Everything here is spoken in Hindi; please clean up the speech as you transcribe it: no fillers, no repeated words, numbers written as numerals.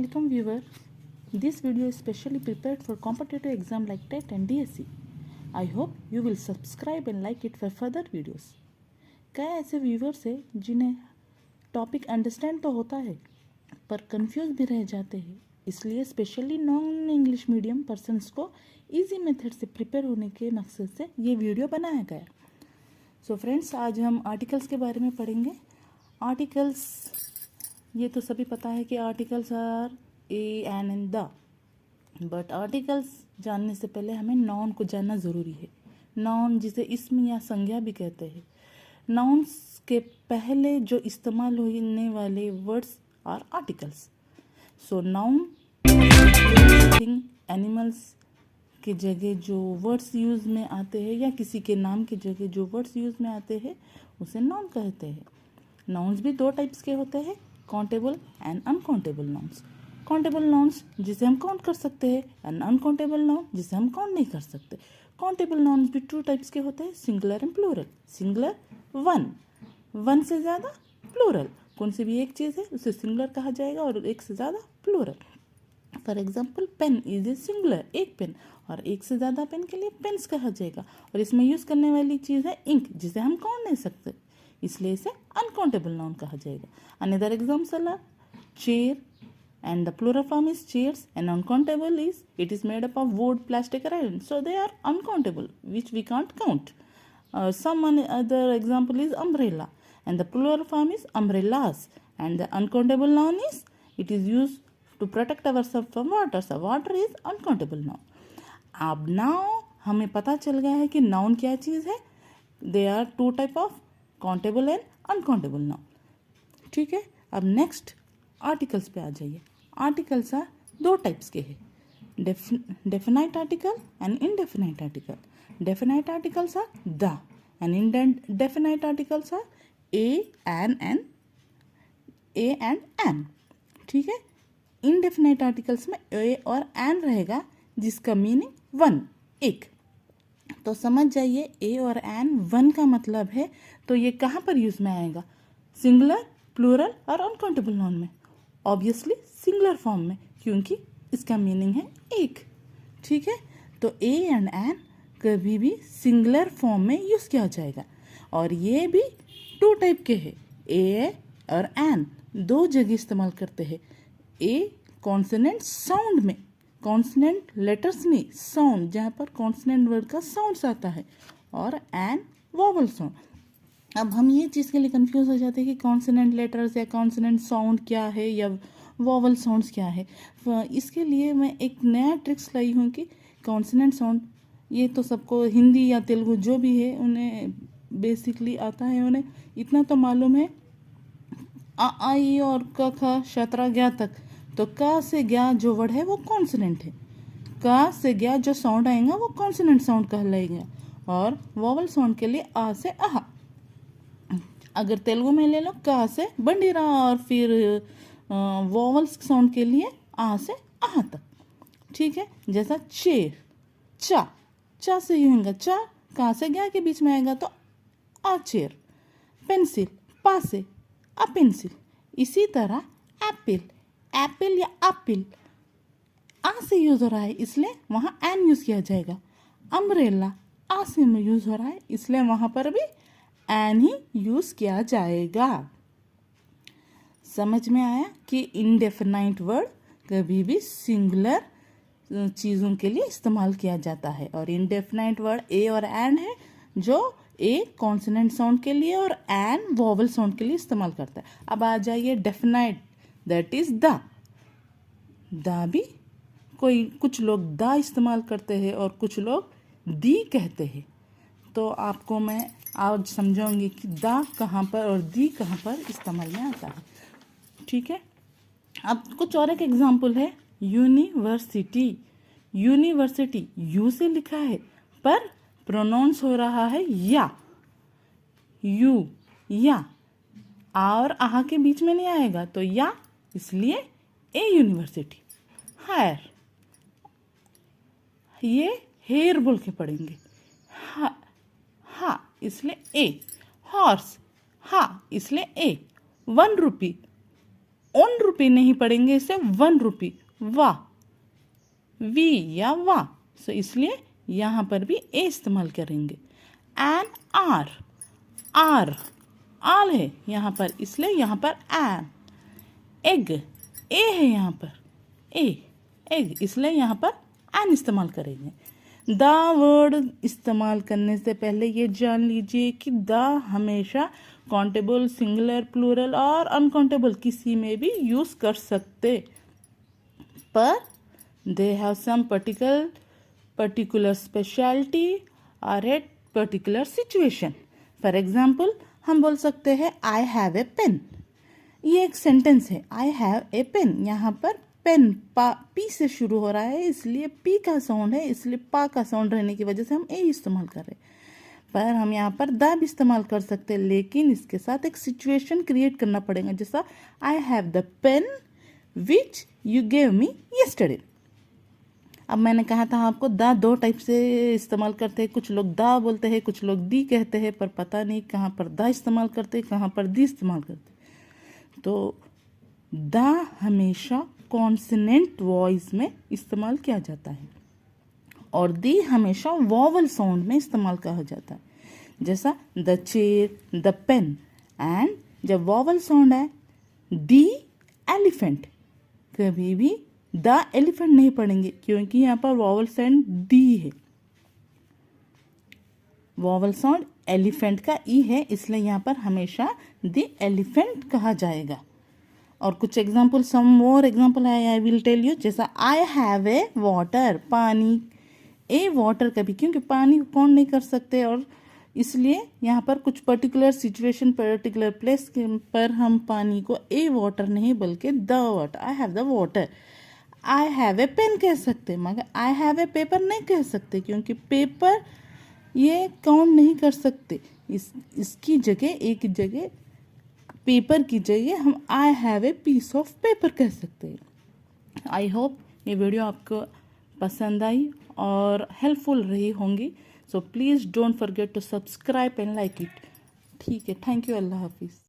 Assalamualaikum viewer. This video is specially prepared for competitive exam like TET and DSC. I hope you will subscribe and like it for further videos. कई ऐसे व्यूवर्स हैं जिन्हें टॉपिक अंडरस्टैंड तो होता है पर कंफ्यूज भी रह जाते हैं, इसलिए specially non English medium persons को इजी मेथड से प्रिपेयर होने के मकसद से ये वीडियो बनाया गया। सो फ्रेंड्स, आज हम आर्टिकल्स के बारे में पढ़ेंगे। आर्टिकल्स, ये तो सभी पता है कि articles are a an and the, but articles जानने से पहले हमें नाउन को जानना ज़रूरी है। नाउन जिसे इस्म या संज्ञा भी कहते हैं। नाउन्स के पहले जो इस्तेमाल होने वाले words are articles. So noun thing, animals के जगह जो वर्ड्स यूज़ में आते हैं या किसी के नाम के जगह जो वर्ड्स यूज़ में आते हैं उसे नाउन कहते हैं। नाउन्स भी दो टाइप्स के होते हैं, countable and uncountable nouns. Countable nouns जिसे हम काउंट कर सकते हैं एंड अनकाउंटेबल नाउन जिसे हम काउंट नहीं कर सकते। काउंटेबल नाउन्स भी टू टाइप्स के होते हैं, singular and plural. Singular one से ज़्यादा, प्लूरल कौन सी भी एक चीज़ है उसे सिंगुलर कहा जाएगा और एक से ज़्यादा plural. For example, pen is a singular, एक पेन, और एक से ज़्यादा पेन के लिए पेन्स कहा जाएगा। और इसमें यूज़ करने वाली चीज़ है इंक, जिसे हम काउंट नहीं सकते, इसलिए इसे अनकाउंटेबल नाउन कहा जाएगा। Another example are chair and the plural form is chairs, and uncountable is it is made up of wood, plastic or iron, so they are uncountable, which we can't count. Some other example is umbrella, and the plural form is umbrellas, and the uncountable noun is it is used to protect ourselves from water, so water is uncountable noun. अब now हमें पता चल गया है कि नाउन क्या चीज़ है। They are two type of countable and uncountable noun. ठीक है, अब नेक्स्ट आर्टिकल्स पे आ जाइए। आर्टिकल्स आर दो टाइप्स के हैं, definite article and indefinite article. Definite articles are the and indefinite articles are a and an. ठीक है, इनडेफिनाइट आर्टिकल्स में ए और एन रहेगा जिसका मीनिंग वन, एक। तो समझ जाइए, ए और एन वन का मतलब है, तो ये कहाँ पर यूज में आएगा? सिंगुलर, प्लूरल और अनकाउंटेबल नाउन में। ऑब्वियसली सिंगुलर फॉर्म में, क्योंकि इसका मीनिंग है एक। ठीक है, तो ए एंड एन कभी भी सिंगुलर फॉर्म में यूज़ किया जाएगा। और ये भी टू टाइप के हैं, ए और एन दो जगह इस्तेमाल करते हैं। ए कॉन्सोनेंट साउंड में, कॉन्सोनेंट लेटर्स नहीं, साउंड जहाँ पर कॉन्सोनेंट वर्ड का साउंड्स आता है, और एन वोवल साउंड। अब हम ये चीज़ के लिए कंफ्यूज हो जाते हैं कि कॉन्सोनेंट लेटर्स या कॉन्सोनेंट साउंड क्या है या वोवल साउंड्स क्या है। इसके लिए मैं एक नया ट्रिक्स लाई हूँ कि कॉन्सोनेंट साउंड, ये तो सबको हिंदी या तेलुगु जो भी है उन्हें बेसिकली आता है, उन्हें इतना तो मालूम है आ ई और क ख शतरा ज्ञा तक। तो क से ज्ञा जो वर्ड है वो कॉन्सोनेंट है, क से ज्ञा जो साउंड आएगा वो कॉन्सोनेंट साउंड कहलाएगा। और वोवल साउंड के लिए आ से आहा। अगर तेलुगु में ले लो, का से बंडीरा, और फिर वोवल्स साउंड के लिए आ से आहा तक। ठीक है, जैसा चेयर, चा से यूं होगा, चा का से ज्ञा के बीच में आएगा तो आ चेयर। पेंसिल, पा से आ पेंसिल। इसी तरह एप्पल या एप्पल आ से यूज हो रहा है, इसलिए वहाँ एन यूज किया जाएगा। अम्ब्रेला आ से में यूज हो रहा है, इसलिए वहाँ पर भी एन ही यूज किया जाएगा। समझ में आया कि इनडेफिनाइट वर्ड कभी भी सिंगुलर चीज़ों के लिए इस्तेमाल किया जाता है, और इनडेफिनाइट वर्ड ए और एन है, जो ए कॉन्सोनेंट साउंड के लिए और एन वोवल साउंड के लिए इस्तेमाल करता है। अब आ जाइए डेफिनाइट, दैट इज द भी कुछ लोग द इस्तेमाल करते हैं और कुछ लोग दी कहते हैं। तो आपको मैं आज समझाऊंगी कि द कहाँ पर और दी कहाँ पर इस्तेमाल में आता है। ठीक है, अब कुछ और एक एग्जाम्पल है, यूनिवर्सिटी। यूनिवर्सिटी यू से लिखा है पर प्रोनाउंस हो रहा है या, यू या, आ और आहा के बीच में नहीं आएगा तो या, इसलिए ए यूनिवर्सिटी। हायर, ये हेयर बोल के पढ़ेंगे, हा इसलिए ए। हॉर्स, हा इसलिए ए। 1 रुपी, ऑन रुपी नहीं पढ़ेंगे, इसे 1 रुपी, वाह, वी या वाह। सो इसलिए यहाँ पर भी ए इस्तेमाल करेंगे। एन आर, आर आल है यहाँ पर, इसलिए यहाँ पर एन। एग, ए है यहाँ पर, ए एग, इसलिए यहाँ पर एन इस्तेमाल करेंगे। द वर्ड इस्तेमाल करने से पहले ये जान लीजिए कि द हमेशा काउंटेबल, सिंगुलर, प्लूरल और अनकाउंटेबल किसी में भी यूज कर सकते, पर they have some particular speciality और at particular situation. For example हम बोल सकते हैं आई हैव ए पेन। ये एक सेंटेंस है, आई हैव ए पेन। यहाँ पर पेन पी से शुरू हो रहा है, इसलिए पी का साउंड है, इसलिए पा का साउंड रहने की वजह से हम ए इस्तेमाल कर रहे हैं। पर हम यहाँ पर द भी इस्तेमाल कर सकते हैं, लेकिन इसके साथ एक सिचुएशन क्रिएट करना पड़ेगा, जैसा I have the pen which you gave me yesterday. अब मैंने कहा था आपको द 2 टाइप से इस्तेमाल करते हैं, कुछ लोग द बोलते हैं, कुछ लोग दी कहते हैं, पर पता नहीं कहाँ पर द इस्तेमाल करते हैं, कहाँ पर दी इस्तेमाल करते। तो द हमेशा कॉन्सोनेंट वॉइस में इस्तेमाल किया जाता है और दी हमेशा वॉवल साउंड में इस्तेमाल कहा जाता है, जैसा the chair, the pen. And जब वॉवल साउंड है दी एलिफेंट, कभी भी द एलिफेंट नहीं पढ़ेंगे क्योंकि यहाँ पर वॉवल साउंड दी है, वॉवल साउंड एलिफेंट का ई है, इसलिए यहाँ पर हमेशा द एलिफेंट कहा जाएगा। और कुछ example, some more example I will tell you, जैसा आई हैव ए वाटर, पानी। ए वाटर कभी, क्योंकि पानी को कौन नहीं कर सकते, और इसलिए यहाँ पर कुछ पर्टिकुलर सिचुएशन, पर्टिकुलर प्लेस पर हम पानी को ए वाटर नहीं बल्कि the water, I have the water. I have a pen कह सकते, मगर आई हैव ए पेपर नहीं कह सकते, क्योंकि पेपर ये काउंट नहीं कर सकते। इसकी जगह, एक जगह पेपर की जगह हम I have a piece of paper कह सकते हैं। आई होप ये वीडियो आपको पसंद आई और हेल्पफुल रही होंगी। So please don't forget to subscribe and like it. ठीक है, थैंक यू, अल्लाह हाफिज़।